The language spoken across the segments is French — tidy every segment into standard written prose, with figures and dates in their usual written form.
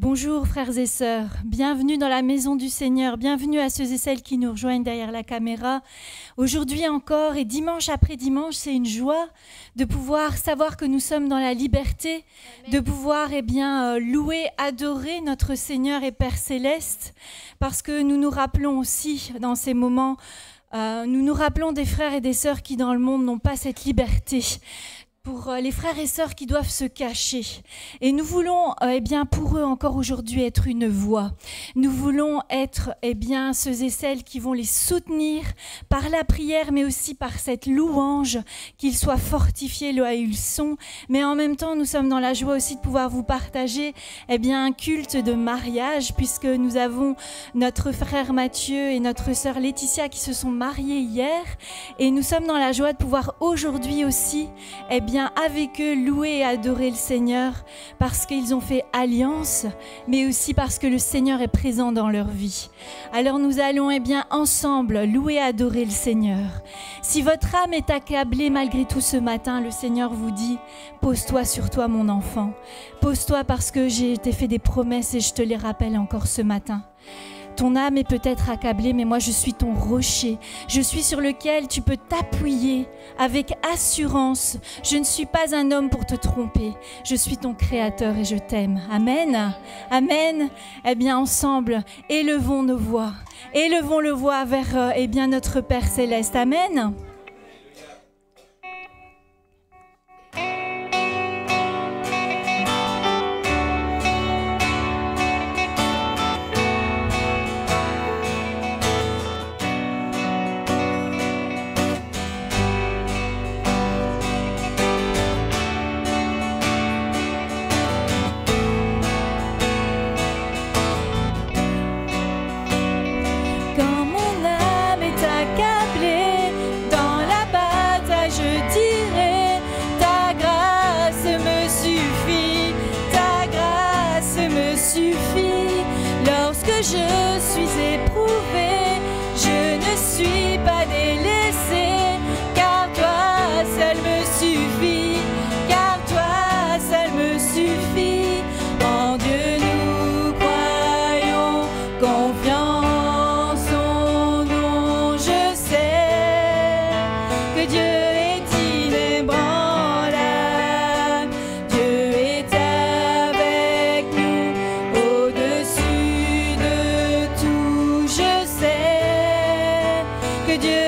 Bonjour frères et sœurs, bienvenue dans la maison du Seigneur, bienvenue à ceux et celles qui nous rejoignent derrière la caméra. Aujourd'hui encore et dimanche après dimanche, c'est une joie de pouvoir savoir que nous sommes dans la liberté, de pouvoir louer, adorer notre Seigneur et Père Céleste, parce que nous nous rappelons aussi dans ces moments, nous nous rappelons des frères et des sœurs qui dans le monde n'ont pas cette liberté. Pour les frères et sœurs qui doivent se cacher. Et nous voulons, pour eux encore aujourd'hui être une voix. Nous voulons être, ceux et celles qui vont les soutenir par la prière, mais aussi par cette louange, qu'ils soient fortifiés là où ils sont. Mais en même temps, nous sommes dans la joie aussi de pouvoir vous partager, un culte de mariage, puisque nous avons notre frère Mathieu et notre sœur Laetitia qui se sont mariés hier. Et nous sommes dans la joie de pouvoir aujourd'hui aussi, avec eux, louer et adorer le Seigneur parce qu'ils ont fait alliance, mais aussi parce que le Seigneur est présent dans leur vie. Alors nous allons ensemble louer et adorer le Seigneur. Si votre âme est accablée malgré tout ce matin, le Seigneur vous dit « Pose-toi sur toi mon enfant, pose-toi parce que j'ai été fait des promesses et je te les rappelle encore ce matin. » Ton âme est peut-être accablée, mais moi je suis ton rocher. Je suis sur lequel tu peux t'appuyer avec assurance. Je ne suis pas un homme pour te tromper. Je suis ton créateur et je t'aime. Amen. Amen. Ensemble, élevons nos voix. Élevons le voix vers notre Père Céleste. Amen. Je suis éprouvée, je ne suis pas délaissée, car toi seul me suffit, car toi seul me suffit. En Dieu nous croyons, confiance en nous, je sais que Dieu est inébranlable, Dieu est avec nous au-dessus. Je sais que Dieu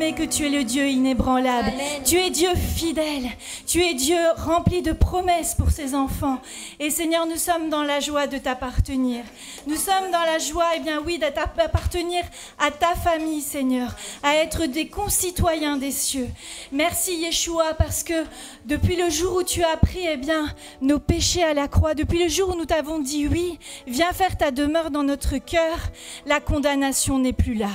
proclamer que tu es le Dieu inébranlable. Amen. Tu es Dieu fidèle. Tu es Dieu rempli de promesses pour ses enfants. Et Seigneur, nous sommes dans la joie de t'appartenir. Nous sommes dans la joie, eh bien oui, d'appartenir à ta famille, Seigneur, à être des concitoyens des cieux. Merci Yeshua, parce que depuis le jour où tu as pris, eh bien, nos péchés à la croix, depuis le jour où nous t'avons dit oui, viens faire ta demeure dans notre cœur, la condamnation n'est plus là.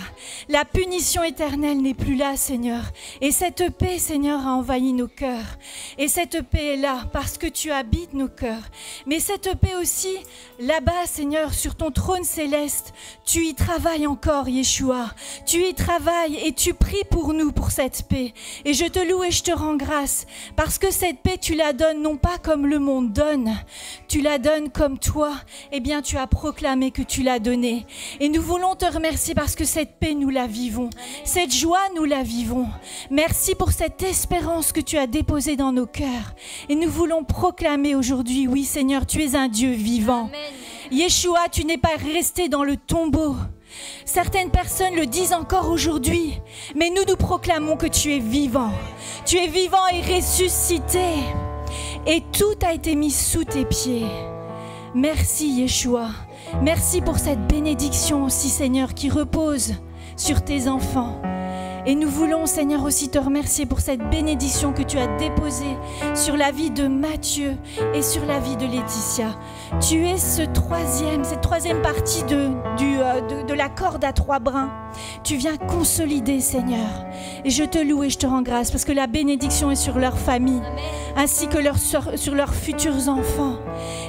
La punition éternelle n'est plus là, Seigneur. Et cette paix, Seigneur, a envahi nos cœurs. Et cette paix est là parce que tu habites nos cœurs. Mais cette paix aussi, là-bas, Seigneur, sur ton trône céleste, tu y travailles encore, Yeshua. Tu y travailles et tu pries pour nous, pour cette paix. Et je te loue et je te rends grâce parce que cette paix, tu la donnes non pas comme le monde donne, tu la donnes comme toi, eh bien, tu as proclamé que tu l'as donnée. Et nous voulons te remercier parce que cette paix, nous la vivons. Cette joie, nous la vivons. Merci pour cette espérance que tu as déposée dans nos cœurs. Et nous voulons proclamer aujourd'hui, oui Seigneur, tu es un Dieu vivant. Amen. Yeshua, tu n'es pas resté dans le tombeau. Certaines personnes le disent encore aujourd'hui, mais nous proclamons que tu es vivant. Tu es vivant et ressuscité. Et tout a été mis sous tes pieds. Merci Yeshua. Merci pour cette bénédiction aussi, Seigneur, qui repose sur tes enfants. Et nous voulons, Seigneur, aussi te remercier pour cette bénédiction que tu as déposée sur la vie de Matthieu et sur la vie de Laetitia. Tu es cette troisième partie de la corde à 3 brins. Tu viens consolider, Seigneur. Et je te loue et je te rends grâce parce que la bénédiction est sur leur famille, ainsi que sur leurs futurs enfants.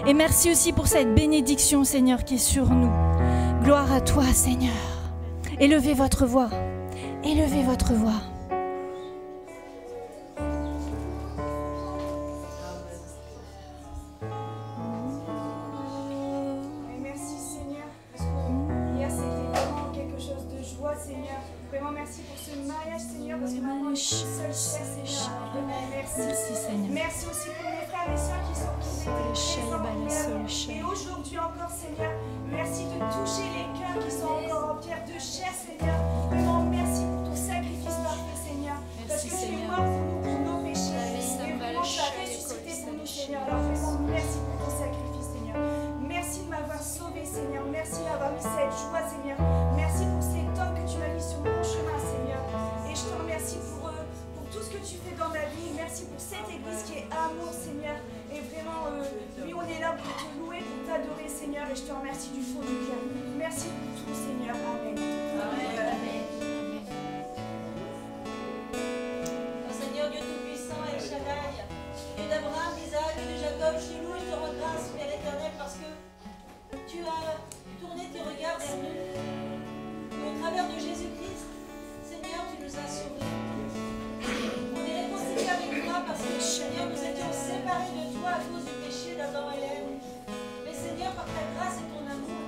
Et merci aussi pour cette bénédiction, Seigneur, qui est sur nous. Gloire à toi, Seigneur. Élevez votre voix. Élevez votre voix. Merci Seigneur, parce que hier c'était vraiment quelque chose de joie Seigneur. Vraiment merci pour ce mariage Seigneur, parce que maman est seule chère Seigneur. Merci Seigneur. Merci aussi pour mes frères et sœurs qui sont présents hier. Et aujourd'hui encore Seigneur, merci de toucher les cœurs qui sont encore en pierre de chair Seigneur. Vraiment merci pour ton sacrifice parfait Seigneur. Parce que tu es mort pour nos péchés. Et vraiment tu as ressuscité pour nous Seigneur. Alors vraiment merci pour ton sacrifice Seigneur. Merci de m'avoir sauvé Seigneur. Merci d'avoir mis cette joie Seigneur. Merci pour cet homme que tu m'as mis sur mon chemin Seigneur. Et je te remercie pour tout ce que tu fais dans ma vie. Merci pour cette église qui est amour Seigneur. Et vraiment, oui, on est là pour te louer, pour t'adorer Seigneur. Et je te remercie du fond du cœur. Merci pour tout Seigneur. Amen. Amen. Seigneur Dieu Tout-Puissant, El Shaddai, Dieu d'Abraham, d'Isaac et de Jacob, je te loue et je te rends grâce, Père éternel, parce que tu as tourné tes regards vers nous. Et au travers de Jésus-Christ, Seigneur, tu nous as sauvés. On est réconciliés avec toi parce que, Seigneur, nous étions séparés de toi à cause du péché d'Adam et Ève. Mais Seigneur, par ta grâce et ton amour,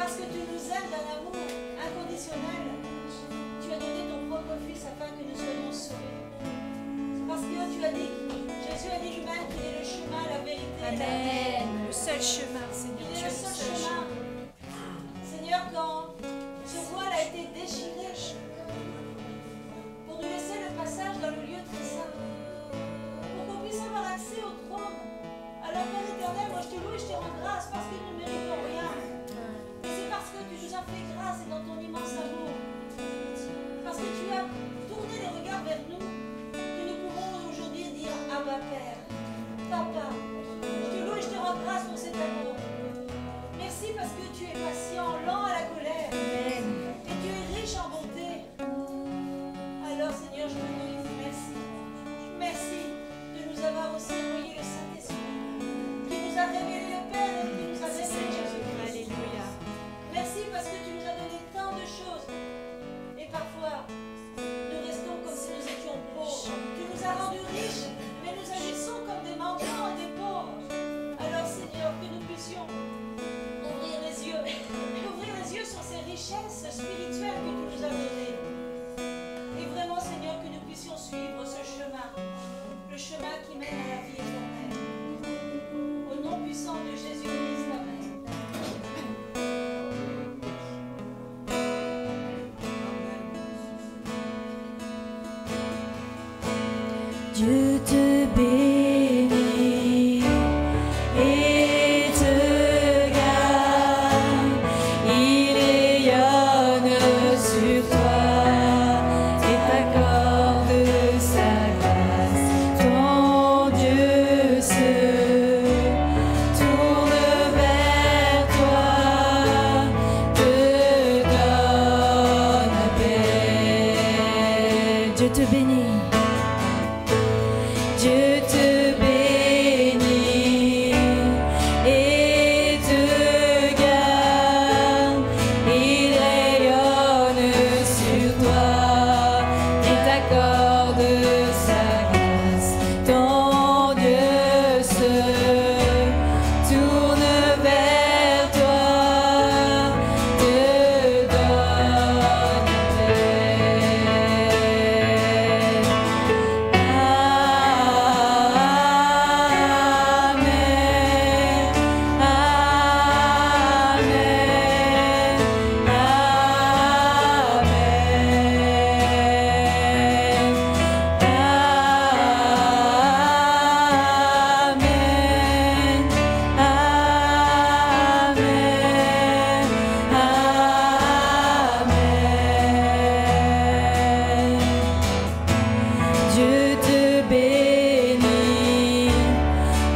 parce que tu nous aimes d'un amour inconditionnel, tu as donné ton propre Fils afin que nous soyons sauvés. Parce que tu as dit, Jésus a dit lui-même qu'il est le chemin, la vérité. Amen. Le seul chemin, Seigneur. Il est le seul chemin. Seigneur, quand ce voile a été déchiré pour nous laisser le passage dans le lieu très saint, pour qu'on puisse avoir accès au trône. Alors, Père éternel, moi je te loue et je te rends grâce parce que nous ne méritons rien. Mais c'est parce que tu nous as fait grâce et dans ton immense amour. Parce que tu as tourné les regards vers nous, que nous pouvons aujourd'hui dire Abba Père, Papa. Je te loue et je te rends grâce pour cet amour. Merci parce que tu es patient, lent à la colère. Et tu es riche en bonté. Alors Seigneur, je te glorifie, merci. Merci de nous avoir aussi envoyé le Saint-Esprit, qui nous a révélé le Père et qui nous a révélé Jésus-Christ. Alléluia. Merci parce que tu nous as donné tant de choses. Et parfois, nous restons comme si nous étions pauvres. Tu nous as rendus riches, mais nous agissons comme des mendiants et des pauvres. Alors Seigneur, que nous puissions Dieu te bénit et te garde. Il rayonne sur toi et t'accorde sa grâce. Ton Dieu se tourne vers toi, te donne paix. Dieu te bénit. Dieu te bénit et te garde. Il rayonne sur toi et t'accorde sa grâce. Ton Dieu se tourne vers toi, te donne paix. Dieu te bénit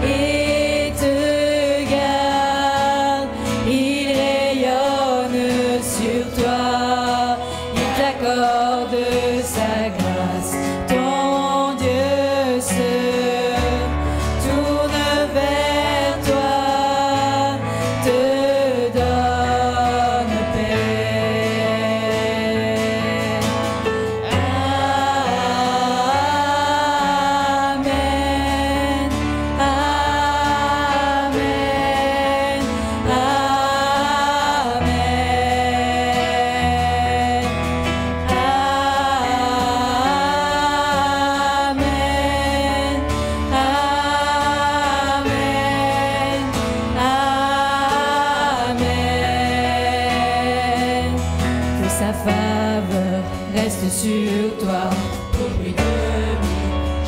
et te garde. Il rayonne sur toi, il t'accorde sa grâce. Ton Dieu se tourne vers toi, te donne paix. Amen, amen. Que sa faveur reste sur toi pour plus de 1000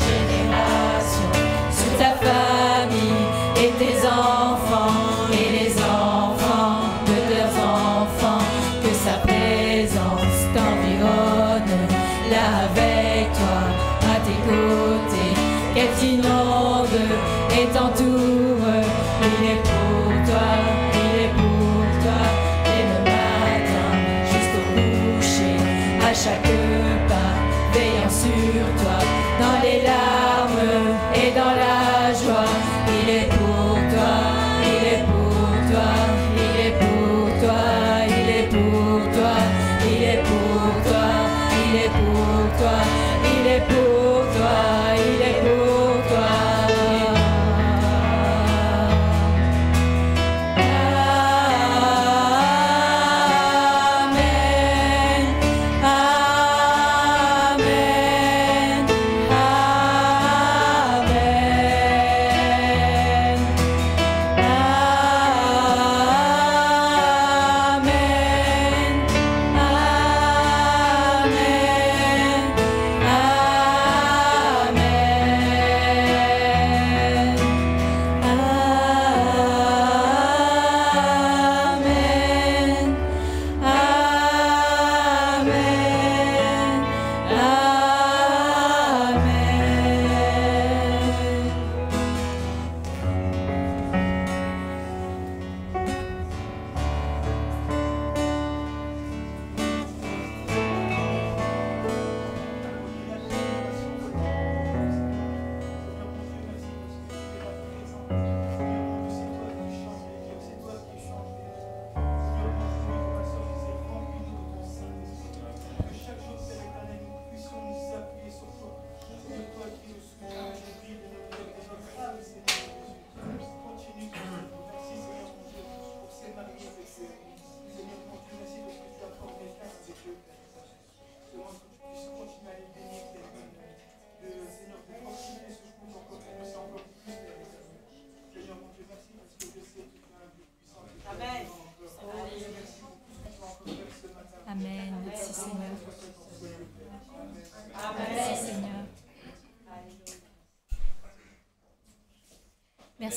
générations, sur ta famille et tes enfants et les enfants de leurs enfants. Que sa présence t'environne là avec toi, à tes côtés, qu'elle t'inonde et t'entoure. Il est pour toi, il est pour toi, dès le matin jusqu'au coucher, à chaque pas, veillant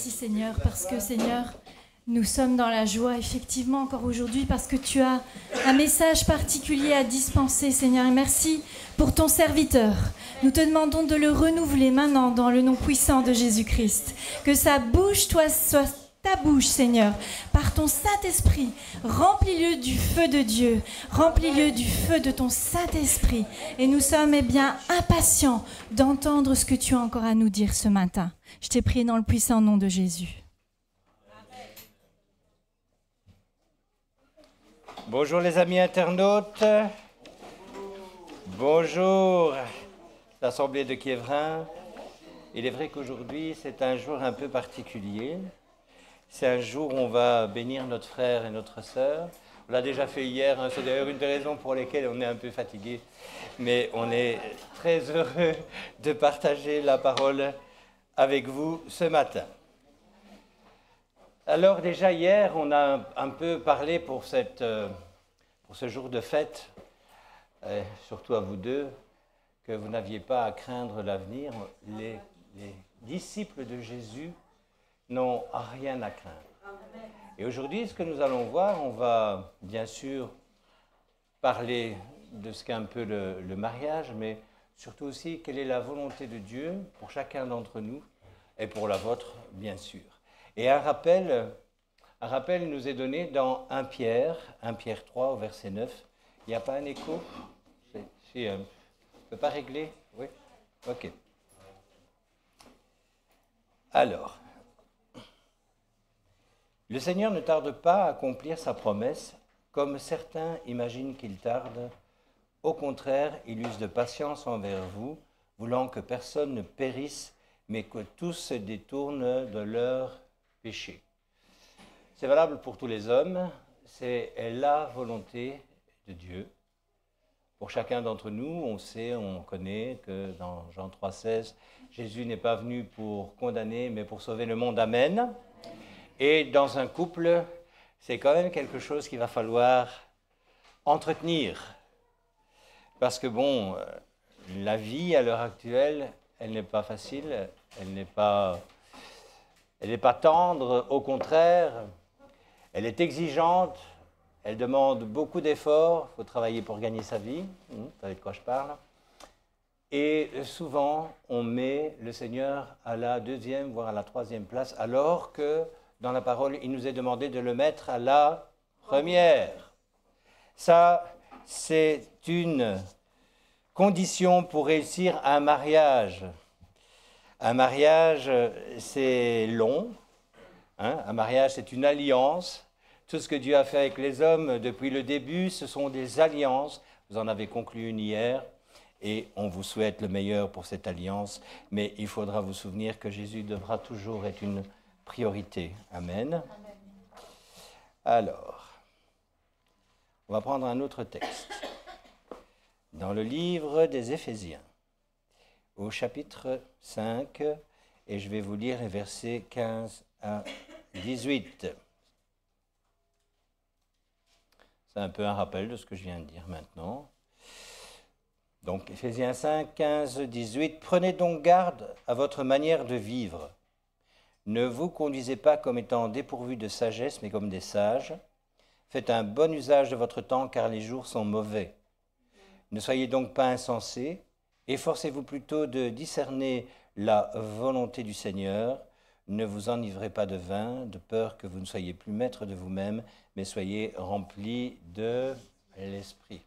Merci Seigneur, parce que Seigneur, nous sommes dans la joie, effectivement, encore aujourd'hui, parce que tu as un message particulier à dispenser, Seigneur. Et merci pour ton serviteur. Nous te demandons de le renouveler maintenant dans le nom puissant de Jésus-Christ. Que sa bouche, toi, soit ta bouche, Seigneur, par ton Saint-Esprit. Remplis-le du feu de Dieu. Remplis-le du feu de ton Saint-Esprit. Et nous sommes, bien, impatients d'entendre ce que tu as encore à nous dire ce matin. Je t'ai prié dans le puissant nom de Jésus. Bonjour les amis internautes, bonjour l'Assemblée de Quiévrain. Il est vrai qu'aujourd'hui c'est un jour un peu particulier. C'est un jour où on va bénir notre frère et notre sœur. On l'a déjà fait hier, hein. C'est d'ailleurs une des raisons pour lesquelles on est un peu fatigué. Mais on est très heureux de partager la parole avec vous ce matin. Alors déjà hier, on a un peu parlé pour ce jour de fête, surtout à vous deux, que vous n'aviez pas à craindre l'avenir. Les disciples de Jésus n'ont rien à craindre. Et aujourd'hui, ce que nous allons voir, on va bien sûr parler de ce qu'est un peu le mariage, mais surtout aussi quelle est la volonté de Dieu pour chacun d'entre nous et pour la vôtre, bien sûr. Et un rappel nous est donné dans 1 Pierre 3 au verset 9. Il n'y a pas un écho? Si, je ne peux pas régler? Oui? Ok. Alors, le Seigneur ne tarde pas à accomplir sa promesse, comme certains imaginent qu'il tarde. Au contraire, il use de patience envers vous, voulant que personne ne périsse, mais que tous se détournent de leur péché. C'est valable pour tous les hommes, c'est la volonté de Dieu. Pour chacun d'entre nous, on connaît que dans Jean 3,16, Jésus n'est pas venu pour condamner, mais pour sauver le monde. Amen. Et dans un couple, c'est quand même quelque chose qu'il va falloir entretenir. Parce que bon, la vie à l'heure actuelle, elle n'est pas facile, elle n'est pas tendre, au contraire, elle est exigeante, elle demande beaucoup d'efforts, il faut travailler pour gagner sa vie, vous savez de quoi je parle. Et souvent, on met le Seigneur à la 2e, voire à la 3e place, alors que dans la parole, il nous est demandé de le mettre à la 1re. Ça, c'est une condition pour réussir un mariage. Un mariage, c'est long. Un mariage, c'est une alliance. Tout ce que Dieu a fait avec les hommes depuis le début, ce sont des alliances. Vous en avez conclu une hier et on vous souhaite le meilleur pour cette alliance. Mais il faudra vous souvenir que Jésus devra toujours être une priorité. Amen. Amen. Alors, on va prendre un autre texte. Dans le livre des Éphésiens, au chapitre 5, et je vais vous lire les versets 15 à 18. C'est un peu un rappel de ce que je viens de dire maintenant. Donc, Éphésiens 5, 15, 18. Prenez donc garde à votre manière de vivre. Ne vous conduisez pas comme étant dépourvus de sagesse, mais comme des sages. Faites un bon usage de votre temps, car les jours sont mauvais. Ne soyez donc pas insensés. Efforcez-vous plutôt de discerner la volonté du Seigneur. Ne vous enivrez pas de vin, de peur que vous ne soyez plus maître de vous-même, mais soyez remplis de l'Esprit.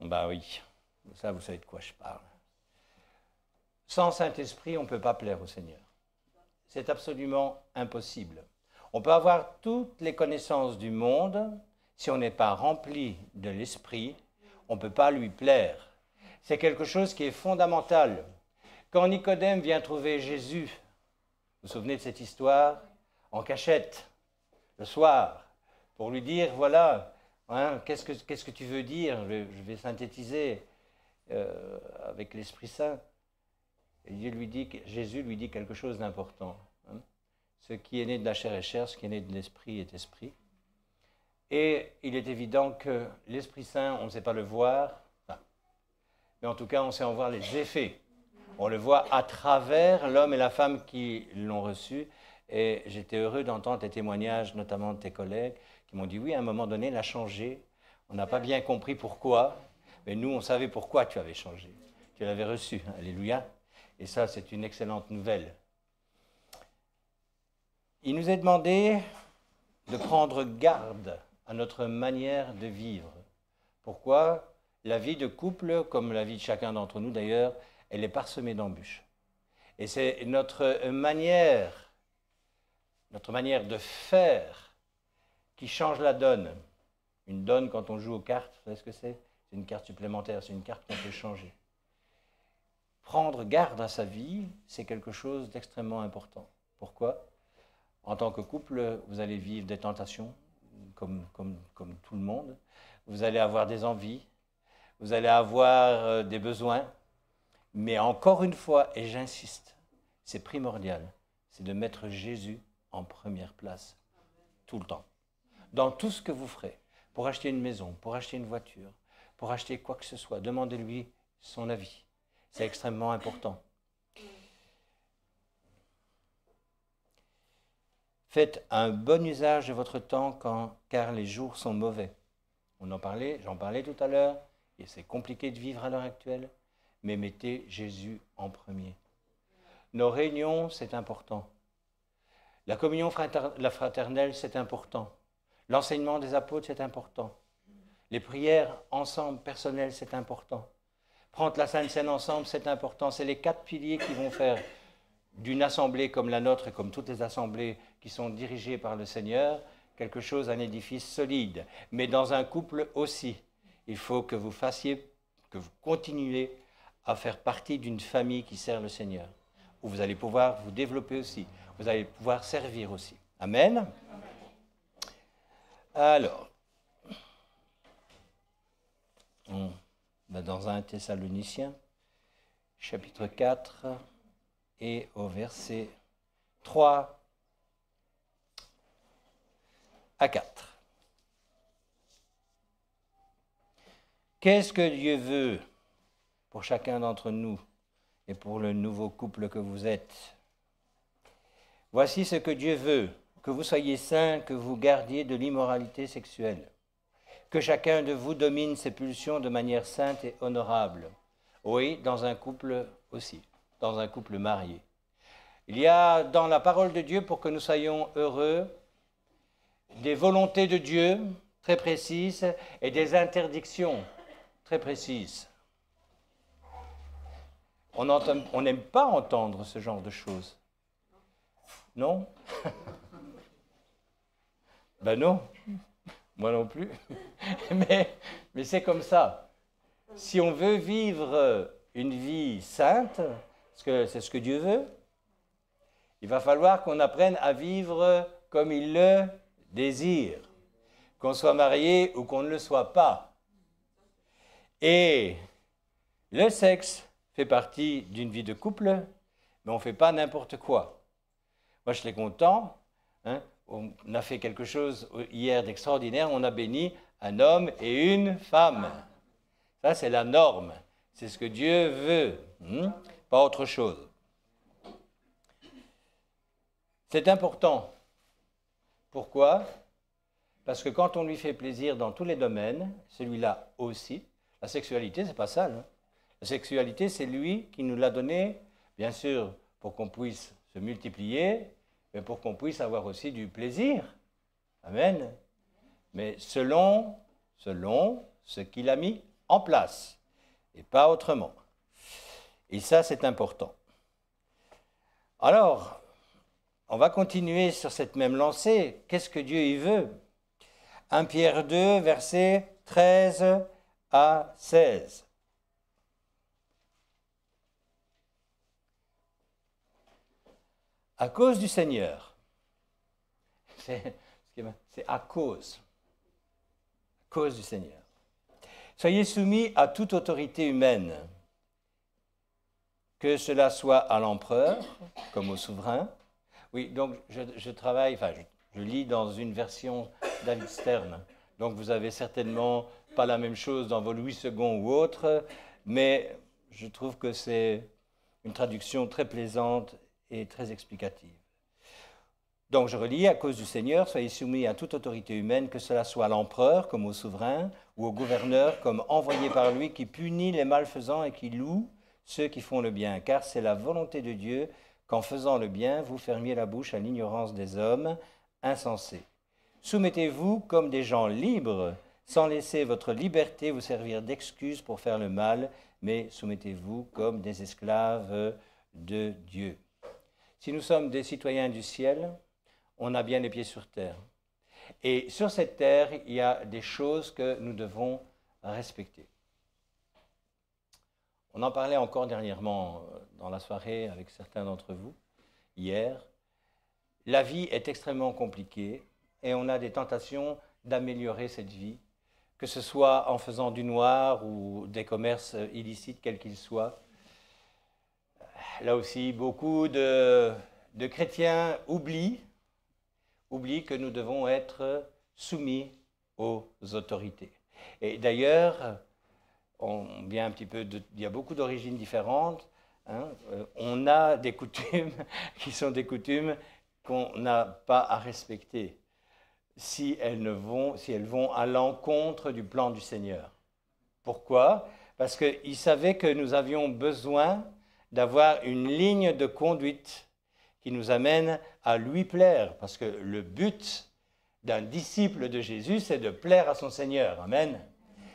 Bah oui, ça vous savez de quoi je parle. Sans Saint-Esprit, on ne peut pas plaire au Seigneur. C'est absolument impossible. On peut avoir toutes les connaissances du monde, si on n'est pas rempli de l'Esprit, on ne peut pas lui plaire. C'est quelque chose qui est fondamental. Quand Nicodème vient trouver Jésus, vous vous souvenez de cette histoire, en cachette, le soir, pour lui dire, voilà, qu'est-ce que tu veux dire? Je vais synthétiser avec l'Esprit Saint. Et Jésus lui dit quelque chose d'important. Ce qui est né de la chair est chair, ce qui est né de l'Esprit est esprit. Et il est évident que l'Esprit Saint, on ne sait pas le voir, mais en tout cas, on sait en voir les effets. On le voit à travers l'homme et la femme qui l'ont reçu. Et j'étais heureux d'entendre tes témoignages, notamment de tes collègues, qui m'ont dit, oui, à un moment donné, il a changé. On n'a pas bien compris pourquoi, mais nous, on savait pourquoi tu avais changé. Tu l'avais reçu. Alléluia. Et ça, c'est une excellente nouvelle. Il nous est demandé de prendre garde à notre manière de vivre. Pourquoi? La vie de couple, comme la vie de chacun d'entre nous d'ailleurs, elle est parsemée d'embûches. Et c'est notre manière de faire qui change la donne. Une donne, quand on joue aux cartes, vous savez ce que c'est? C'est une carte supplémentaire, c'est une carte qu'on peut changer. Prendre garde à sa vie, c'est quelque chose d'extrêmement important. Pourquoi? En tant que couple, vous allez vivre des tentations, comme tout le monde. Vous allez avoir des envies, vous allez avoir des besoins. Mais encore une fois, et j'insiste, c'est primordial, c'est de mettre Jésus en première place, tout le temps. Dans tout ce que vous ferez, pour acheter une maison, pour acheter une voiture, pour acheter quoi que ce soit, demandez-lui son avis. C'est extrêmement important. Faites un bon usage de votre temps car les jours sont mauvais. J'en parlais tout à l'heure, et c'est compliqué de vivre à l'heure actuelle, mais mettez Jésus en premier. Nos réunions, c'est important. La communion fraternelle, c'est important. L'enseignement des apôtres, c'est important. Les prières ensemble, personnelles, c'est important. Prendre la Sainte Seine ensemble, c'est important. C'est les 4 piliers qui vont faire d'une assemblée comme la nôtre et comme toutes les assemblées qui sont dirigées par le Seigneur, quelque chose, un édifice solide. Mais dans un couple aussi, il faut que vous continuez à faire partie d'une famille qui sert le Seigneur, où vous allez pouvoir vous développer aussi, vous allez pouvoir servir aussi. Amen. Alors, on va dans 1 Thessaloniciens, chapitre 4, et au verset 3 à 4. Qu'est-ce que Dieu veut pour chacun d'entre nous et pour le nouveau couple que vous êtes? Voici ce que Dieu veut, que vous soyez saints, que vous gardiez de l'immoralité sexuelle, que chacun de vous domine ses pulsions de manière sainte et honorable. Oui, dans un couple aussi, dans un couple marié. Il y a dans la parole de Dieu, pour que nous soyons heureux, des volontés de Dieu très précises et des interdictions très précises. On n'aime pas entendre ce genre de choses. Non? Ben non, moi non plus. Mais c'est comme ça. Si on veut vivre une vie sainte, parce que c'est ce que Dieu veut, il va falloir qu'on apprenne à vivre comme il le désire, qu'on soit marié ou qu'on ne le soit pas. Et le sexe fait partie d'une vie de couple, mais on ne fait pas n'importe quoi. Moi, je suis content. On a fait quelque chose hier d'extraordinaire. On a béni un homme et une femme. Ça, c'est la norme. C'est ce que Dieu veut, pas autre chose. C'est important. Pourquoi? Parce que quand on lui fait plaisir dans tous les domaines, celui-là aussi, la sexualité, c'est pas ça. La sexualité, c'est lui qui nous l'a donné, bien sûr, pour qu'on puisse se multiplier, mais pour qu'on puisse avoir aussi du plaisir. Amen. Mais selon ce qu'il a mis en place, et pas autrement. Et ça, c'est important. Alors, on va continuer sur cette même lancée. Qu'est-ce que Dieu y veut? 1 Pierre 2, versets 13 à 16. À cause du Seigneur. C'est à cause du Seigneur. Soyez soumis à toute autorité humaine, que cela soit à l'empereur comme au souverain. Oui, donc je lis dans une version David Stern. Donc vous avez certainement pas la même chose dans vos Louis II ou autres, mais je trouve que c'est une traduction très plaisante et très explicative. Donc je relis, à cause du Seigneur, soyez soumis à toute autorité humaine, que cela soit l'empereur comme au souverain, ou au gouverneur comme envoyé par lui, qui punit les malfaisants et qui loue ceux qui font le bien. Car c'est la volonté de Dieu qu'en faisant le bien, vous fermiez la bouche à l'ignorance des hommes insensés. Soumettez-vous comme des gens libres, sans laisser votre liberté vous servir d'excuse pour faire le mal, mais soumettez-vous comme des esclaves de Dieu. Si nous sommes des citoyens du ciel, on a bien les pieds sur terre. Et sur cette terre, il y a des choses que nous devons respecter. On en parlait encore dernièrement dans la soirée avec certains d'entre vous, hier. La vie est extrêmement compliquée et on a des tentations d'améliorer cette vie, que ce soit en faisant du noir ou des commerces illicites, quels qu'ils soient. Là aussi, beaucoup de chrétiens oublient que nous devons être soumis aux autorités. Et d'ailleurs, il y a beaucoup d'origines différentes. On a des coutumes qui sont des coutumes qu'on n'a pas à respecter si elles vont à l'encontre du plan du Seigneur. Pourquoi? Parce qu'ils savaient que nous avions besoin d'avoir une ligne de conduite qui nous amène à lui plaire, parce que le but d'un disciple de Jésus, c'est de plaire à son Seigneur. Amen.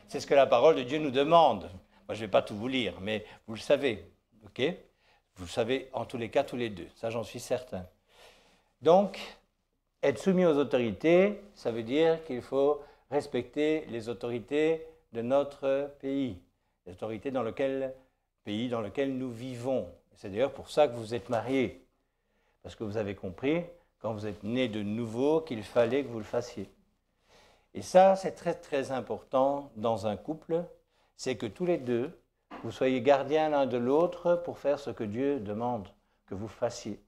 C'est ce que la parole de Dieu nous demande. Moi, je ne vais pas tout vous lire, mais vous le savez, ok? Vous le savez en tous les cas, tous les deux, ça j'en suis certain. Donc, être soumis aux autorités, ça veut dire qu'il faut respecter les autorités de notre pays, les autorités dans lequel nous vivons. C'est d'ailleurs pour ça que vous êtes mariés. Parce que vous avez compris, quand vous êtes né de nouveau, qu'il fallait que vous le fassiez. Et ça, c'est très très important dans un couple, c'est que tous les deux, vous soyez gardiens l'un de l'autre pour faire ce que Dieu demande que vous fassiez.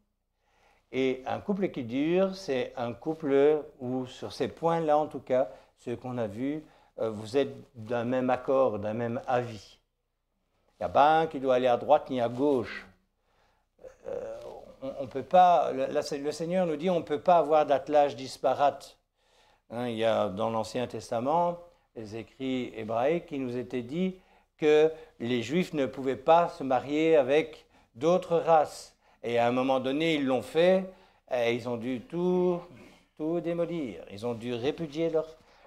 Et un couple qui dure, c'est un couple où, sur ces points-là en tout cas, ce qu'on a vu, vous êtes d'un même accord, d'un même avis. Il n'y a pas un qui doit aller à droite ni à gauche. On peut pas, le Seigneur nous dit on ne peut pas avoir d'attelage disparate. Il y a dans l'Ancien Testament les écrits hébraïques qui nous étaient dit que les Juifs ne pouvaient pas se marier avec d'autres races. Et à un moment donné, ils l'ont fait, et ils ont dû tout démolir. Ils ont dû répudier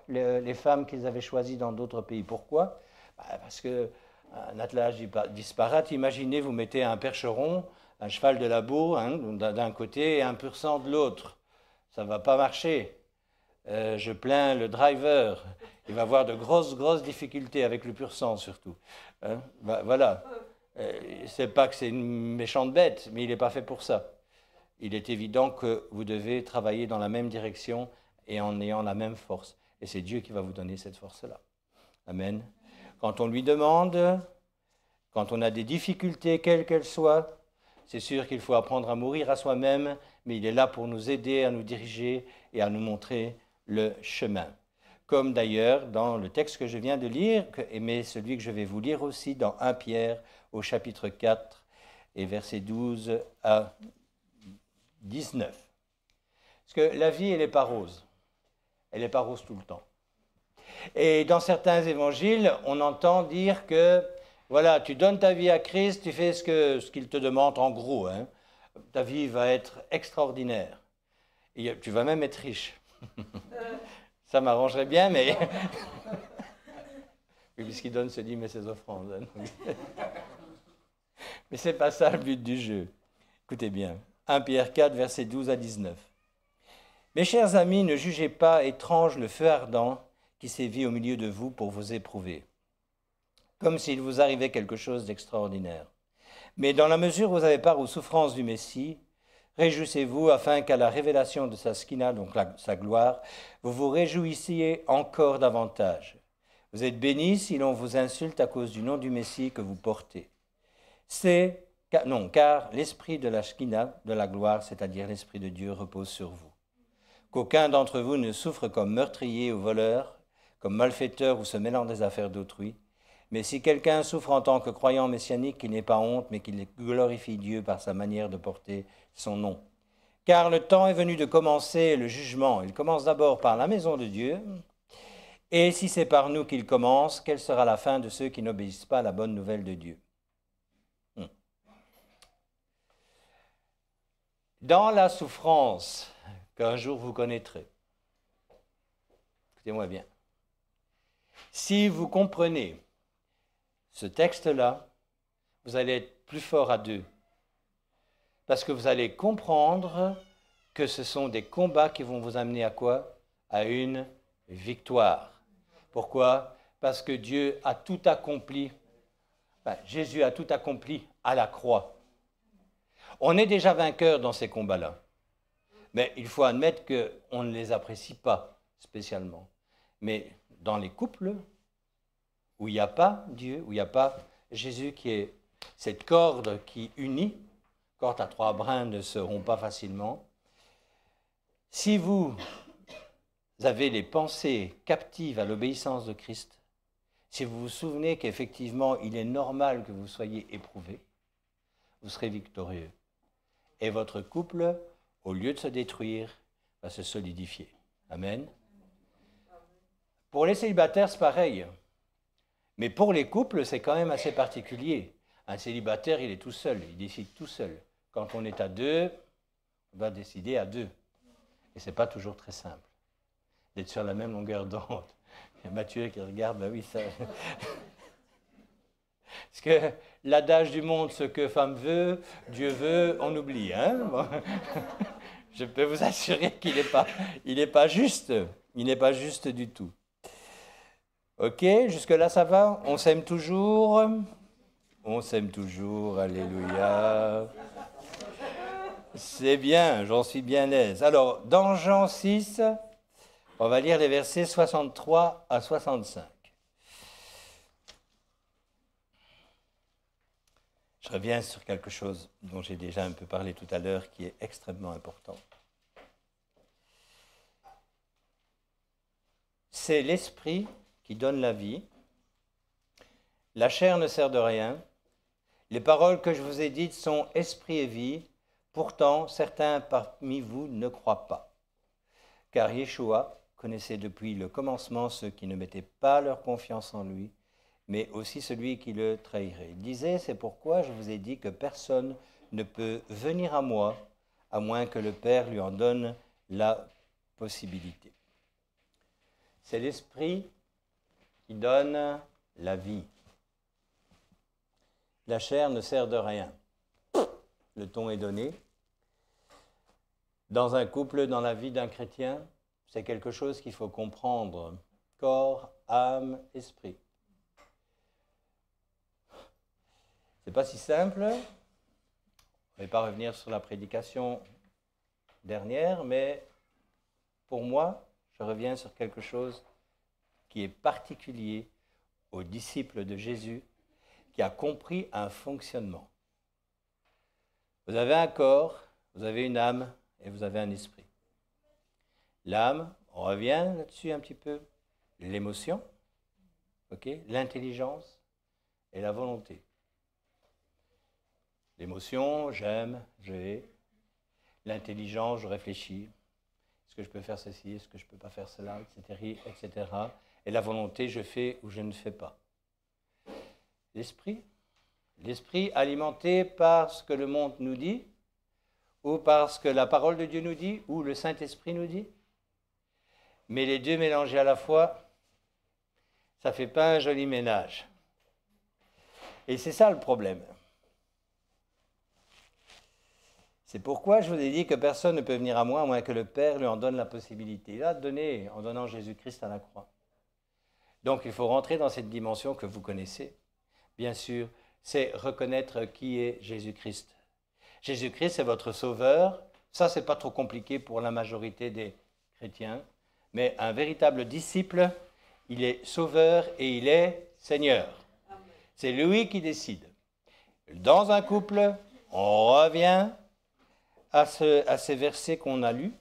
les femmes qu'ils avaient choisies dans d'autres pays. Pourquoi? Parce qu'un attelage disparate, imaginez, vous mettez un percheron, un cheval de labour d'un côté et un pur sang de l'autre. Ça ne va pas marcher. Je plains le driver. Il va avoir de grosses difficultés avec le pur sang surtout. Voilà. C'est pas que c'est une méchante bête, mais il n'est pas fait pour ça. Il est évident que vous devez travailler dans la même direction et en ayant la même force. Et c'est Dieu qui va vous donner cette force-là. Amen. Quand on lui demande, quand on a des difficultés, quelles qu'elles soient, c'est sûr qu'il faut apprendre à mourir à soi-même, mais il est là pour nous aider, à nous diriger et à nous montrer le chemin. Comme d'ailleurs dans le texte que je viens de lire, mais celui que je vais vous lire aussi dans 1 Pierre au chapitre 4 et versets 12 à 19. Parce que la vie, elle n'est pas rose. Elle n'est pas rose tout le temps. Et dans certains évangiles, on entend dire que voilà, tu donnes ta vie à Christ, tu fais ce qu'il te demande en gros. Ta vie va être extraordinaire. Et tu vas même être riche. Ça m'arrangerait bien, mais... Puisqu'il donne se dit, mais ses offrandes. Mais ce n'est pas ça le but du jeu. Écoutez bien. 1 Pierre 4, versets 12 à 19. Mes chers amis, ne jugez pas étrange le feu ardent qui sévit au milieu de vous pour vous éprouver, comme s'il vous arrivait quelque chose d'extraordinaire. Mais dans la mesure où vous avez part aux souffrances du Messie, réjouissez-vous afin qu'à la révélation de sa skina, donc sa gloire, vous vous réjouissiez encore davantage. Vous êtes bénis si l'on vous insulte à cause du nom du Messie que vous portez. Car l'esprit de la skina, de la gloire, c'est-à-dire l'esprit de Dieu, repose sur vous. Qu'aucun d'entre vous ne souffre comme meurtrier ou voleur, comme malfaiteur ou se mêlant des affaires d'autrui, Mais si quelqu'un souffre en tant que croyant messianique, qu'il n'ait pas honte, mais qu'il glorifie Dieu par sa manière de porter son nom. Car le temps est venu de commencer le jugement. Il commence d'abord par la maison de Dieu. Et si c'est par nous qu'il commence, quelle sera la fin de ceux qui n'obéissent pas à la bonne nouvelle de Dieu? Dans la souffrance qu'un jour vous connaîtrez, écoutez-moi bien, si vous comprenez ce texte-là, vous allez être plus fort à deux. Parce que vous allez comprendre que ce sont des combats qui vont vous amener à quoi? À une victoire. Pourquoi? Parce que Dieu a tout accompli, Jésus a tout accompli à la croix. On est déjà vainqueur dans ces combats-là. Mais il faut admettre qu'on ne les apprécie pas spécialement. Mais dans les couples où il n'y a pas Dieu, où il n'y a pas Jésus qui est cette corde qui unit, corde à 3 brins ne se rompt pas facilement. Si vous avez les pensées captives à l'obéissance de Christ, si vous vous souvenez qu'effectivement il est normal que vous soyez éprouvé, vous serez victorieux. Et votre couple, au lieu de se détruire, va se solidifier. Amen. Pour les célibataires, c'est pareil. Mais pour les couples, c'est quand même assez particulier. Un célibataire, il est tout seul, il décide tout seul. Quand on est à deux, on va décider à deux. Et ce n'est pas toujours très simple d'être sur la même longueur d'onde. Il y a Mathieu qui regarde, ben oui, ça... Parce que l'adage du monde, ce que femme veut, Dieu veut, on oublie. Hein, bon. Je peux vous assurer qu'il n'est pas juste. Il n'est pas juste du tout. Ok, jusque-là ça va? On s'aime toujours? On s'aime toujours, alléluia. C'est bien, j'en suis bien aise. Alors, dans Jean 6, on va lire les versets 63 à 65. Je reviens sur quelque chose dont j'ai déjà un peu parlé tout à l'heure, qui est extrêmement important. C'est l'esprit qui donne la vie. La chair ne sert de rien. Les paroles que je vous ai dites sont esprit et vie. Pourtant, certains parmi vous ne croient pas. Car Yeshua connaissait depuis le commencement ceux qui ne mettaient pas leur confiance en lui, mais aussi celui qui le trahirait. Il disait, c'est pourquoi je vous ai dit que personne ne peut venir à moi, à moins que le Père lui en donne la possibilité. C'est l'esprit qui donne la vie. La chair ne sert de rien. Le ton est donné. Dans un couple, dans la vie d'un chrétien, c'est quelque chose qu'il faut comprendre. Corps, âme, esprit. C'est pas si simple. Je ne vais pas revenir sur la prédication dernière, mais pour moi, je reviens sur quelque chose qui est particulier aux disciples de Jésus, qui a compris un fonctionnement. Vous avez un corps, vous avez une âme et vous avez un esprit. L'âme, on revient là-dessus un petit peu, l'émotion, okay, l'intelligence et la volonté. L'émotion, j'aime, je hais. L'intelligence, je réfléchis. Est-ce que je peux faire ceci, est-ce que je ne peux pas faire cela, etc. Et la volonté, je fais ou je ne fais pas. L'esprit alimenté par ce que le monde nous dit, ou par ce que la parole de Dieu nous dit, ou le Saint-Esprit nous dit. Mais les deux mélangés à la fois, ça ne fait pas un joli ménage. Et c'est ça le problème. C'est pourquoi je vous ai dit que personne ne peut venir à moi, à moins que le Père lui en donne la possibilité. Il a donné en donnant Jésus-Christ à la croix. Donc il faut rentrer dans cette dimension que vous connaissez. Bien sûr, c'est reconnaître qui est Jésus-Christ. Jésus-Christ est votre sauveur. Ça, ce n'est pas trop compliqué pour la majorité des chrétiens. Mais un véritable disciple, il est sauveur et il est Seigneur. C'est lui qui décide. Dans un couple, on revient à ces versets qu'on a lus.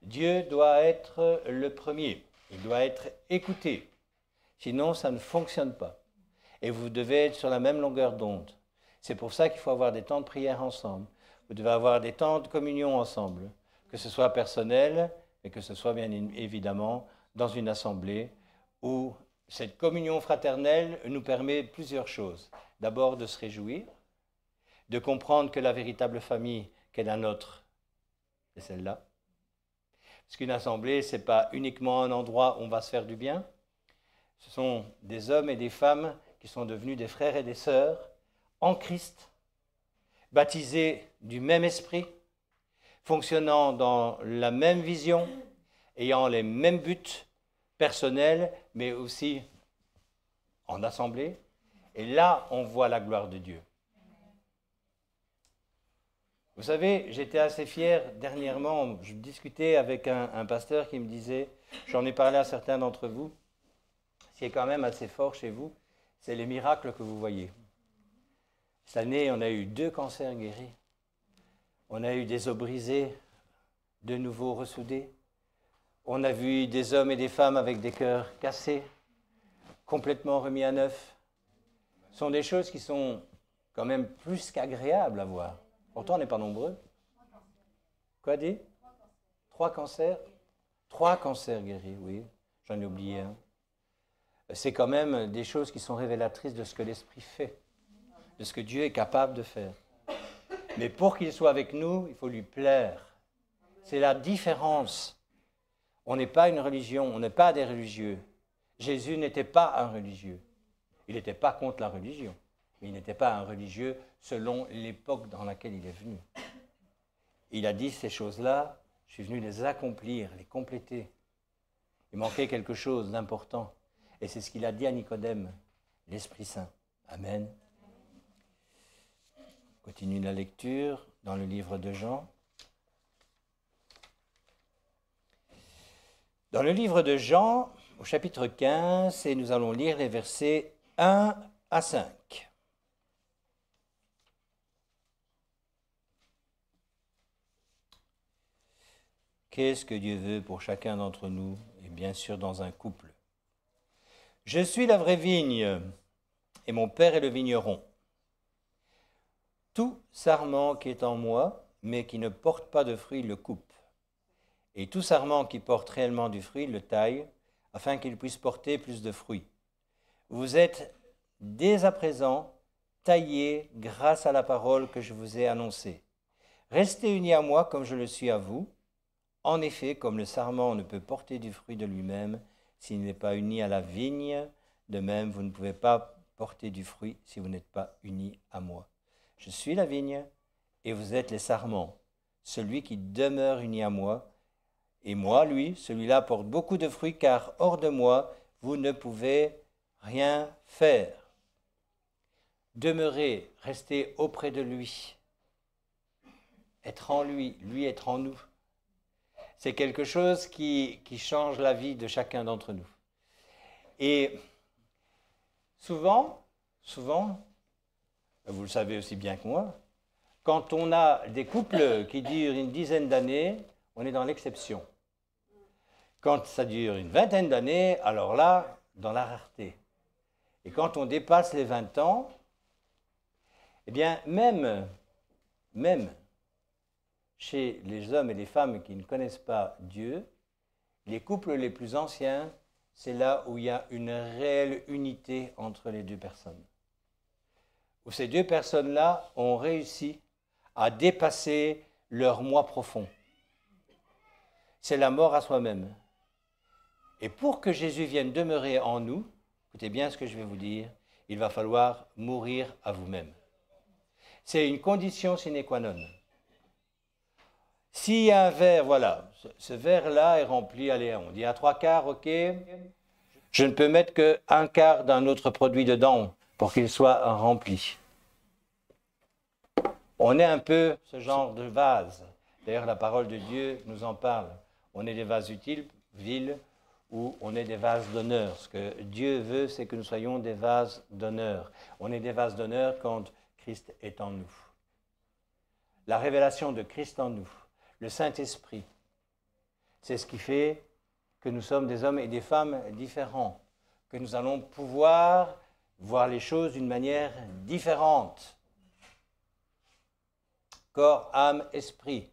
Dieu doit être le premier. Il doit être écouté. Sinon, ça ne fonctionne pas. Et vous devez être sur la même longueur d'onde. C'est pour ça qu'il faut avoir des temps de prière ensemble. Vous devez avoir des temps de communion ensemble, que ce soit personnel et que ce soit bien évidemment dans une assemblée où cette communion fraternelle nous permet plusieurs choses. D'abord de se réjouir, de comprendre que la véritable famille qu'est la nôtre, c'est celle-là. Parce qu'une assemblée, ce n'est pas uniquement un endroit où on va se faire du bien. Ce sont des hommes et des femmes qui sont devenus des frères et des sœurs en Christ, baptisés du même esprit, fonctionnant dans la même vision, ayant les mêmes buts personnels, mais aussi en assemblée. Et là, on voit la gloire de Dieu. Vous savez, j'étais assez fier dernièrement, je discutais avec un pasteur qui me disait, j'en ai parlé à certains d'entre vous, ce qui est quand même assez fort chez vous, c'est les miracles que vous voyez. Cette année, on a eu 2 cancers guéris, on a eu des os brisés, de nouveau ressoudés, on a vu des hommes et des femmes avec des cœurs cassés, complètement remis à neuf. Ce sont des choses qui sont quand même plus qu'agréables à voir. Pourtant, on n'est pas nombreux. Quoi dit? 3 cancers? 3 cancers guéris, oui. J'en ai oublié un. C'est quand même des choses qui sont révélatrices de ce que l'Esprit fait, de ce que Dieu est capable de faire. Mais pour qu'il soit avec nous, il faut lui plaire. C'est la différence. On n'est pas une religion, on n'est pas des religieux. Jésus n'était pas un religieux. Il n'était pas contre la religion. Mais il n'était pas un religieux selon l'époque dans laquelle il est venu. Il a dit ces choses-là, je suis venu les accomplir, les compléter. Il manquait quelque chose d'important. Et c'est ce qu'il a dit à Nicodème, l'Esprit Saint. Amen. On continue la lecture dans le livre de Jean. Dans le livre de Jean, au chapitre 15, et nous allons lire les versets 1 à 5. Qu'est-ce que Dieu veut pour chacun d'entre nous, et bien sûr dans un couple? Je suis la vraie vigne, et mon Père est le vigneron. Tout sarment qui est en moi, mais qui ne porte pas de fruit, le coupe. Et tout sarment qui porte réellement du fruit, le taille, afin qu'il puisse porter plus de fruits. Vous êtes dès à présent taillés grâce à la parole que je vous ai annoncée. Restez unis à moi comme je le suis à vous. En effet, comme le sarment ne peut porter du fruit de lui-même s'il n'est pas uni à la vigne, de même vous ne pouvez pas porter du fruit si vous n'êtes pas unis à moi. Je suis la vigne et vous êtes les sarments. Celui qui demeure uni à moi, et moi, lui, celui-là porte beaucoup de fruits, car hors de moi, vous ne pouvez rien faire. Demeurez, restez auprès de lui. Être en lui, lui être en nous. C'est quelque chose qui change la vie de chacun d'entre nous. Et souvent, vous le savez aussi bien que moi, quand on a des couples qui durent une dizaine d'années, on est dans l'exception. Quand ça dure une vingtaine d'années, alors là, dans la rareté. Et quand on dépasse les 20 ans, eh bien, même chez les hommes et les femmes qui ne connaissent pas Dieu, les couples les plus anciens, c'est là où il y a une réelle unité entre les 2 personnes. Où ces 2 personnes-là ont réussi à dépasser leur moi profond. C'est la mort à soi-même. Et pour que Jésus vienne demeurer en nous, écoutez bien ce que je vais vous dire, il va falloir mourir à vous-même. C'est une condition sine qua non. S'il y a un verre, voilà, ce verre-là est rempli, allez, on dit à 3/4, ok, je ne peux mettre qu'un quart d'un autre produit dedans pour qu'il soit rempli. On est un peu ce genre de vase. D'ailleurs, la parole de Dieu nous en parle. On est des vases utiles, vils, ou on est des vases d'honneur. Ce que Dieu veut, c'est que nous soyons des vases d'honneur. On est des vases d'honneur quand Christ est en nous. La révélation de Christ en nous, le Saint-Esprit, c'est ce qui fait que nous sommes des hommes et des femmes différents, que nous allons pouvoir voir les choses d'une manière différente. Corps, âme, esprit.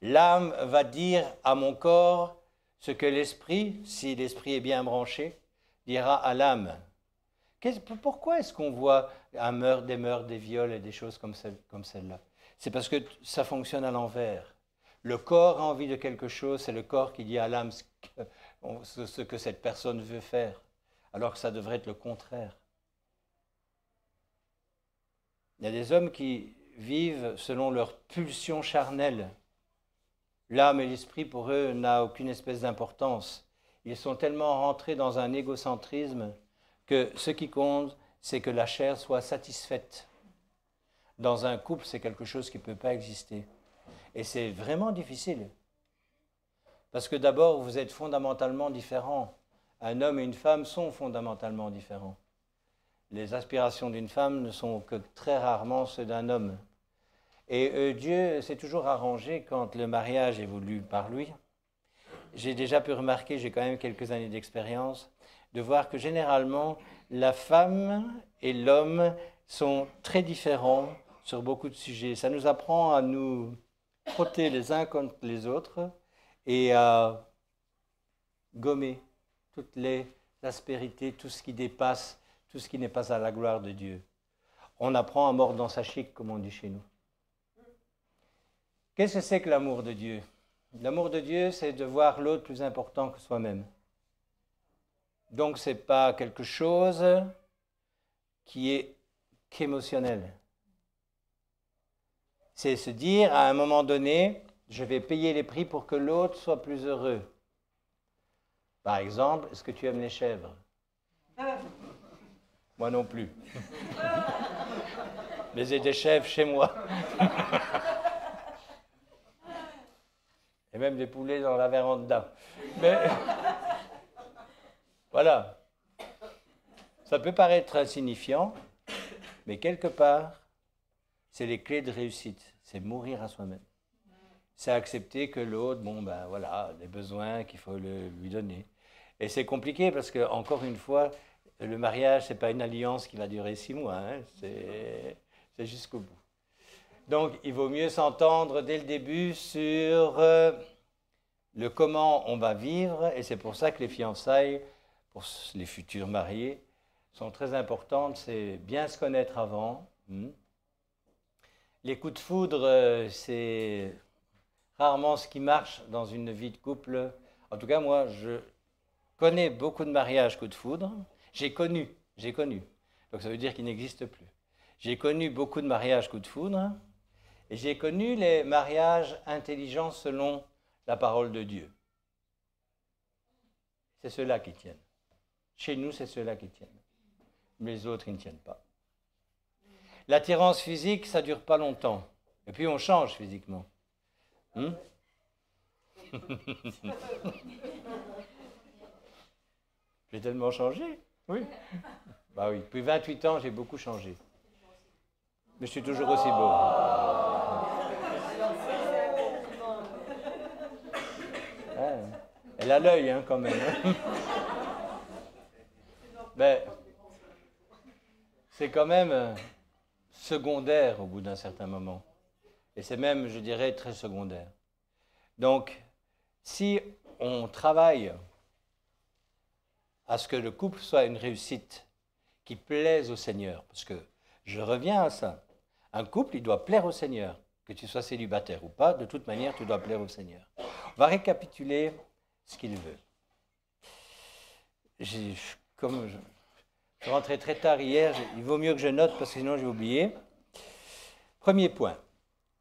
L'âme va dire à mon corps ce que l'esprit, si l'esprit est bien branché, dira à l'âme. Pourquoi est-ce qu'on voit des meurtres, des viols et des choses comme celle-là? C'est parce que ça fonctionne à l'envers. Le corps a envie de quelque chose, c'est le corps qui dit à l'âme ce que cette personne veut faire, alors que ça devrait être le contraire. Il y a des hommes qui vivent selon leur pulsion charnelle. L'âme et l'esprit, pour eux, n'a aucune espèce d'importance. Ils sont tellement rentrés dans un égocentrisme que ce qui compte, c'est que la chair soit satisfaite. Dans un couple, c'est quelque chose qui ne peut pas exister. Et c'est vraiment difficile. Parce que d'abord, vous êtes fondamentalement différents. Un homme et une femme sont fondamentalement différents. Les aspirations d'une femme ne sont que très rarement ceux d'un homme. Et Dieu s'est toujours arrangé quand le mariage est voulu par lui. J'ai déjà pu remarquer, j'ai quand même quelques années d'expérience, de voir que généralement, la femme et l'homme sont très différents sur beaucoup de sujets. Ça nous apprend à nous frotter les uns contre les autres et à gommer toutes les aspérités, tout ce qui dépasse, tout ce qui n'est pas à la gloire de Dieu. On apprend à mordre dans sa chic, comme on dit chez nous. Qu'est-ce que c'est que l'amour de Dieu? L'amour de Dieu, c'est de voir l'autre plus important que soi-même. Donc, ce n'est pas quelque chose qui est qu'émotionnel. C'est se dire, à un moment donné, je vais payer les prix pour que l'autre soit plus heureux. Par exemple, est-ce que tu aimes les chèvres? Moi non plus. Mais j'ai des chèvres chez moi. Et même des poulets dans la véranda. Mais voilà. Ça peut paraître insignifiant, mais quelque part, c'est les clés de réussite. C'est mourir à soi-même. C'est accepter que l'autre, bon ben voilà, a des besoins qu'il faut lui donner. Et c'est compliqué parce que, encore une fois, le mariage, ce n'est pas une alliance qui va durer 6 mois, hein, c'est jusqu'au bout. Donc, il vaut mieux s'entendre dès le début sur le comment on va vivre, et c'est pour ça que les fiançailles, pour les futurs mariés, sont très importantes. C'est bien se connaître avant. Les coups de foudre, c'est rarement ce qui marche dans une vie de couple. En tout cas, moi, je connais beaucoup de mariages coups de foudre. J'ai connu. Donc ça veut dire qu'il n'existe plus. J'ai connu beaucoup de mariages coups de foudre. Et j'ai connu les mariages intelligents selon la parole de Dieu. C'est ceux-là qui tiennent. Chez nous, c'est ceux-là qui tiennent. Mais les autres, ils ne tiennent pas. L'attirance physique, ça ne dure pas longtemps. Et puis, on change physiquement. J'ai tellement changé. Oui. Bah oui. Depuis 28 ans, j'ai beaucoup changé. Mais je suis toujours aussi beau. Elle a l'œil, hein, quand même. Mais c'est quand même secondaire au bout d'un certain moment. Et c'est même, je dirais, très secondaire. Donc, si on travaille à ce que le couple soit une réussite qui plaise au Seigneur, parce que je reviens à ça, un couple, il doit plaire au Seigneur, que tu sois célibataire ou pas, de toute manière, tu dois plaire au Seigneur. On va récapituler ce qu'il veut. Je rentrais très tard hier, il vaut mieux que je note parce que sinon j'ai oublié. Premier point.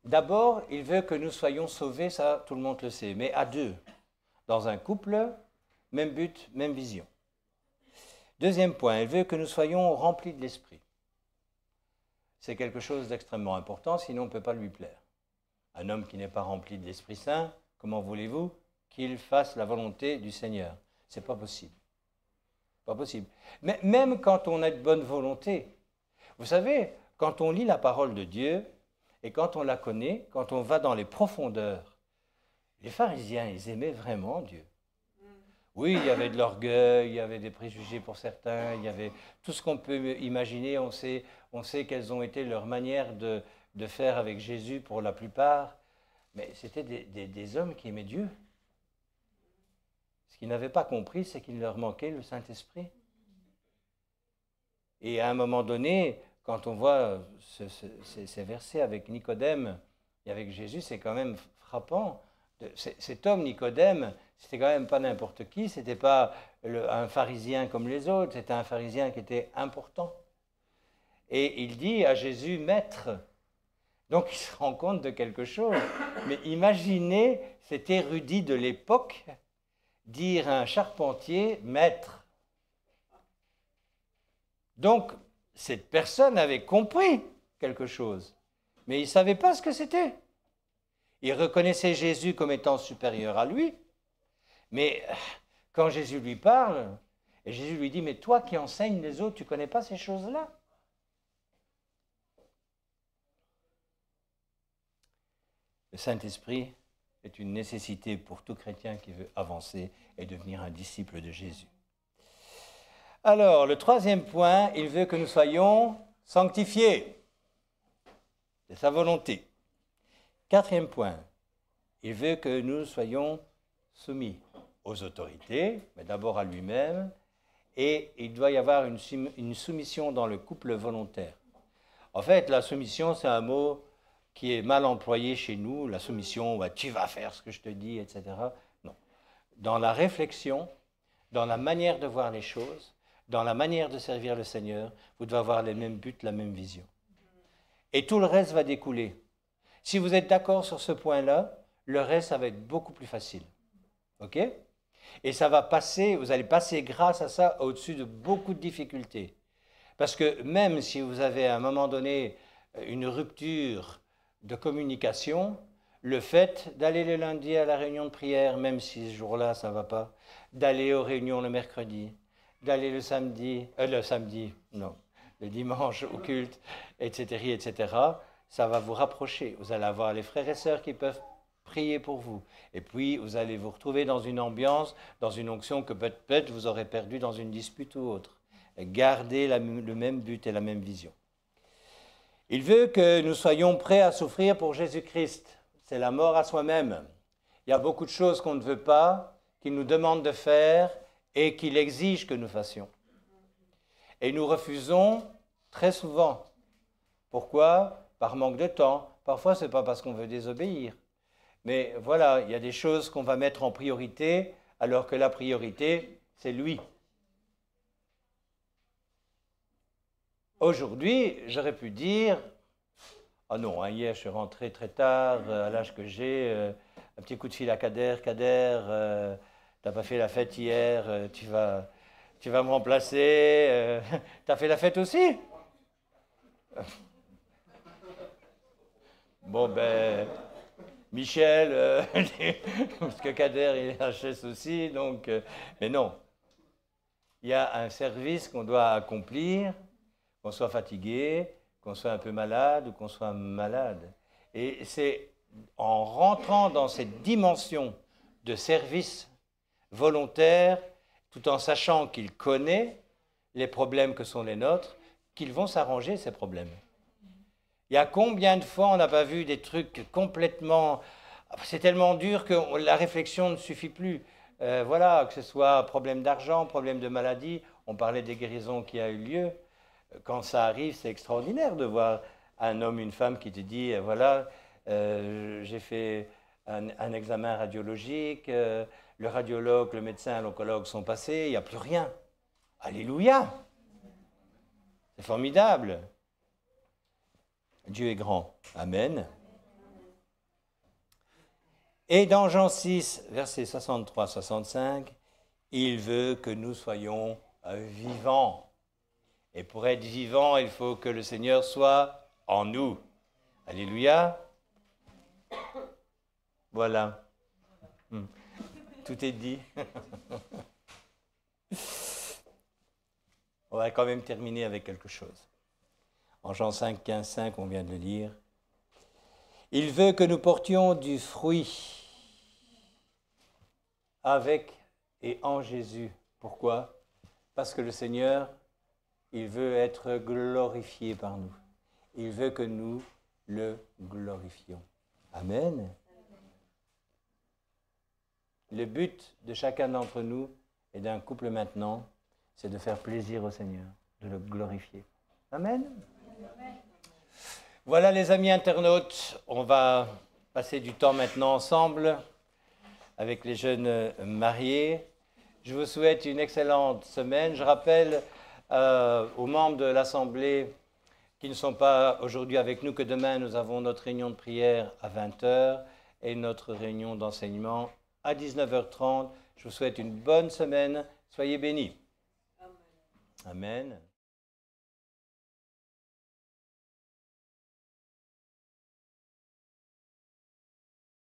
D'abord, il veut que nous soyons sauvés, ça tout le monde le sait, mais à deux. Dans un couple, même but, même vision. Deuxième point, il veut que nous soyons remplis de l'esprit. C'est quelque chose d'extrêmement important, sinon on ne peut pas lui plaire. Un homme qui n'est pas rempli de l'Esprit Saint, comment voulez-vous qu'il fasse la volonté du Seigneur? Ce n'est pas possible. Pas possible. Mais même quand on a de bonne volonté, vous savez, quand on lit la parole de Dieu et quand on la connaît, quand on va dans les profondeurs, les pharisiens, ils aimaient vraiment Dieu. Oui, il y avait de l'orgueil, il y avait des préjugés pour certains, il y avait tout ce qu'on peut imaginer. On sait quelles ont été leurs manières de faire avec Jésus pour la plupart. Mais c'était des hommes qui aimaient Dieu. Ce qu'ils n'avaient pas compris, c'est qu'il leur manquait le Saint-Esprit. Et à un moment donné, quand on voit ces versets avec Nicodème et avec Jésus, c'est quand même frappant. Cet homme, Nicodème, c'était quand même pas n'importe qui, c'était pas un pharisien comme les autres, c'était un pharisien qui était important. Et il dit à Jésus, Maître. Donc il se rend compte de quelque chose. Mais imaginez cet érudit de l'époque dire à un charpentier, Maître. Donc cette personne avait compris quelque chose, mais il ne savait pas ce que c'était. Il reconnaissait Jésus comme étant supérieur à lui, mais quand Jésus lui parle, et Jésus lui dit, mais toi qui enseignes les autres, tu ne connais pas ces choses-là? Le Saint-Esprit est une nécessité pour tout chrétien qui veut avancer et devenir un disciple de Jésus. Alors, le troisième point, il veut que nous soyons sanctifiés. C'est sa volonté. Quatrième point, il veut que nous soyons soumis aux autorités, mais d'abord à lui-même, et il doit y avoir une soumission dans le couple volontaire. En fait, la soumission, c'est un mot qui est mal employé chez nous, la soumission, tu vas faire ce que je te dis, etc. Non. Dans la réflexion, dans la manière de voir les choses, dans la manière de servir le Seigneur, vous devez avoir les mêmes buts, la même vision. Et tout le reste va découler. Si vous êtes d'accord sur ce point-là, le reste, ça va être beaucoup plus facile. OK? Et ça va passer, vous allez passer grâce à ça au-dessus de beaucoup de difficultés. Parce que même si vous avez à un moment donné une rupture de communication, le fait d'aller le lundi à la réunion de prière, même si ce jour-là ça ne va pas, d'aller aux réunions le mercredi, d'aller le dimanche au culte, etc., ça va vous rapprocher. Vous allez avoir les frères et sœurs qui peuvent prier pour vous. Et puis, vous allez vous retrouver dans une ambiance, dans une onction que peut-être vous aurez perdue dans une dispute ou autre. Gardez le même but et la même vision. Il veut que nous soyons prêts à souffrir pour Jésus-Christ. C'est la mort à soi-même. Il y a beaucoup de choses qu'on ne veut pas, qu'il nous demande de faire et qu'il exige que nous fassions. Et nous refusons très souvent. Pourquoi? Par manque de temps. Parfois, ce n'est pas parce qu'on veut désobéir. Mais voilà, il y a des choses qu'on va mettre en priorité, alors que la priorité, c'est lui. Aujourd'hui, j'aurais pu dire, « Ah non, hier je suis rentré très tard, à l'âge que j'ai, un petit coup de fil à Kader, t'as pas fait la fête hier, tu vas me remplacer, t'as fait la fête aussi ?» Bon ben, Michel, parce que Kader il est HS aussi, donc, mais non. Il y a un service qu'on doit accomplir, qu'on soit fatigué, qu'on soit un peu malade ou qu'on soit malade. Et c'est en rentrant dans cette dimension de service volontaire, tout en sachant qu'il connaît les problèmes que sont les nôtres, qu'ils vont s'arranger ces problèmes. Il y a combien de fois on n'a pas vu des trucs complètement... C'est tellement dur que la réflexion ne suffit plus. Voilà, que ce soit problème d'argent, problème de maladie, on parlait des guérisons qui a eu lieu. Quand ça arrive, c'est extraordinaire de voir un homme, une femme qui te dit, voilà, j'ai fait un examen radiologique, le radiologue, le médecin, l'oncologue sont passés, il n'y a plus rien. Alléluia! C'est formidable. Dieu est grand. Amen. Et dans Jean 6, versets 63-65, il veut que nous soyons vivants. Et pour être vivant, il faut que le Seigneur soit en nous. Alléluia. Voilà. Tout est dit. On va quand même terminer avec quelque chose. En Jean 5, 15, 5, on vient de le lire. Il veut que nous portions du fruit avec et en Jésus. Pourquoi? Parce que le Seigneur, il veut être glorifié par nous. Il veut que nous le glorifions. Amen. Le but de chacun d'entre nous et d'un couple maintenant, c'est de faire plaisir au Seigneur, de le glorifier. Amen. Voilà les amis internautes, on va passer du temps maintenant ensemble avec les jeunes mariés. Je vous souhaite une excellente semaine. Je rappelle aux membres de l'Assemblée qui ne sont pas aujourd'hui avec nous que demain nous avons notre réunion de prière à 20h et notre réunion d'enseignement à 19h30. Je vous souhaite une bonne semaine. Soyez bénis. Amen. Amen.